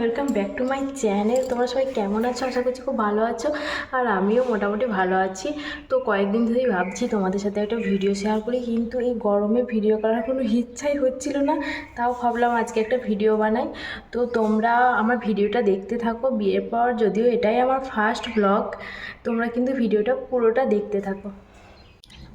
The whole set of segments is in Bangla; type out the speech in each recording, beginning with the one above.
Welcome back to my channel. তোমরা সবাই কেমন আছো? আশা করছি খুব ভালো আছো, আর আমিও মোটামুটি ভালো আছি। তো কয়েকদিন ধরেই ভাবছি তোমাদের সাথে একটা ভিডিও শেয়ার করি, কিন্তু এই গরমে ভিডিও করার কোনো ইচ্ছাই হচ্ছিল না। তাও ভাবলাম আজকে একটা ভিডিও বানাই। তো তোমরা আমার ভিডিওটা দেখতে থাকো বিয়ের পর, যদিও এটাই আমার ফার্স্ট ব্লগ। তোমরা কিন্তু ভিডিওটা পুরোটা দেখতে থাকো।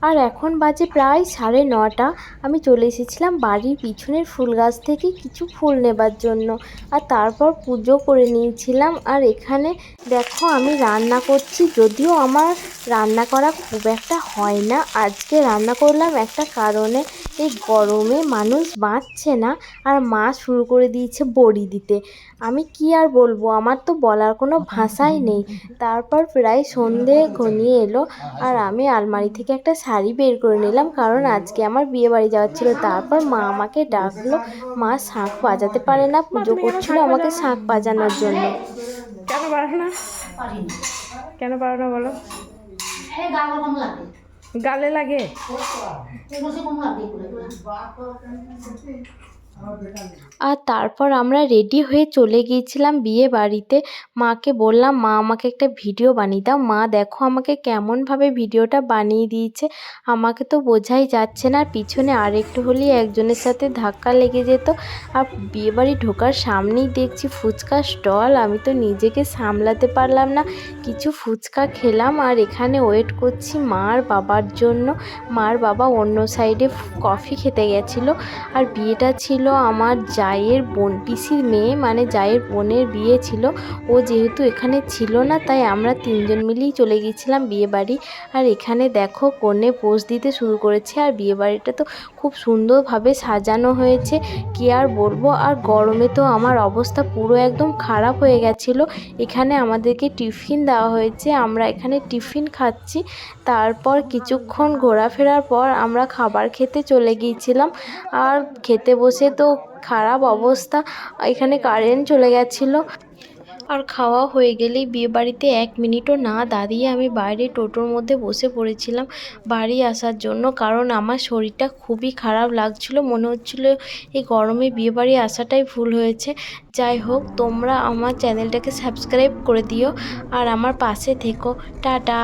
আর এখন বাজে প্রায় 9:30। আমি চলে এসেছিলাম বাড়ির পিছনের ফুল গাছ থেকে কিছু ফুল নেবার জন্য, আর তারপর পুজো করে নিয়েছিলাম। আর এখানে দেখো আমি রান্না করছি, যদিও আমার রান্না করা খুব একটা হয় না। আজকে রান্না করলাম একটা কারণে, এই গরমে মানুষ বাঁচছে না, আর মা শুরু করে দিয়েছে বড়ি দিতে। আমি কি আর বলবো, আমার তো বলার কোনো ভাষাই নেই। তারপর প্রায় সন্ধে ঘনিয়ে এলো, আর আমি আলমারি থেকে একটা শাড়ি বের করে নিলাম, কারণ আজকে আমার বিয়ে বাড়ি যাওয়ার ছিল। তারপর মা আমাকে ডাকলো। মা শাঁখ বাজাতে পারে না, পুজো করছিল আমাকে শাঁখ বাজানোর জন্য। কেন পারো না? কেন পারো না বলো? গালে লাগে। আর তারপর আমরা রেডি হয়ে চলে গিয়েছিলাম বিয়ে বাড়িতে। মাকে বললাম, মা আমাকে একটা ভিডিও বানিয়ে দাও। মা দেখো আমাকে কেমনভাবে ভিডিওটা বানিয়ে দিয়েছে, আমাকে তো বোঝাই যাচ্ছে না। পিছনে আর একটু হলেই একজনের সাথে ধাক্কা লেগে যেত। আর বিয়ে বাড়ি ঢোকার সামনেই দেখছি ফুচকা স্টল। আমি তো নিজেকে সামলাতে পারলাম না, কিছু ফুচকা খেলাম। আর এখানে ওয়েট করছি মার বাবার জন্য। মার বাবা অন্য সাইডে কফি খেতে গেছিলো। আর বিয়েটা ছিল আমার জায়ের বোন, পিসির মেয়ে, মানে জায়ের বোনের বিয়ে ছিল। ও যেহেতু এখানে ছিল না, তাই আমরা তিনজন মিলেই চলে গিয়েছিলাম বিয়ে বাড়ি। আর এখানে দেখো কনে পোজ দিতে শুরু করেছে। আর বিয়ে বাড়িটা তো খুব সুন্দরভাবে সাজানো হয়েছে, কি আর বলবো। আর গরমে তো আমার অবস্থা পুরো একদম খারাপ হয়ে গেছিলো। এখানে আমাদেরকে টিফিন দেওয়া হয়েছে, আমরা এখানে টিফিন খাচ্ছি। তারপর কিছুক্ষণ ঘোরাফেরার পর আমরা খাবার খেতে চলে গিয়েছিলাম। আর খেতে বসে তো খারাপ অবস্থা, এখানে কারেন্ট চলে গেছিলো। আর খাওয়া হয়ে গেলেই বিয়েবাড়িতে 1 মিনিটও না দাঁড়িয়ে আমি বাইরে টোটোর মধ্যে বসে পড়েছিলাম বাড়ি আসার জন্য, কারণ আমার শরীরটা খুবই খারাপ লাগছিল। মনে হচ্ছিল এই গরমে বিয়েবাড়ি আসাটাই ভুল হয়েছে। যাই হোক, তোমরা আমার চ্যানেলটাকে সাবস্ক্রাইব করে দিও আর আমার পাশে থেকো। টাটা।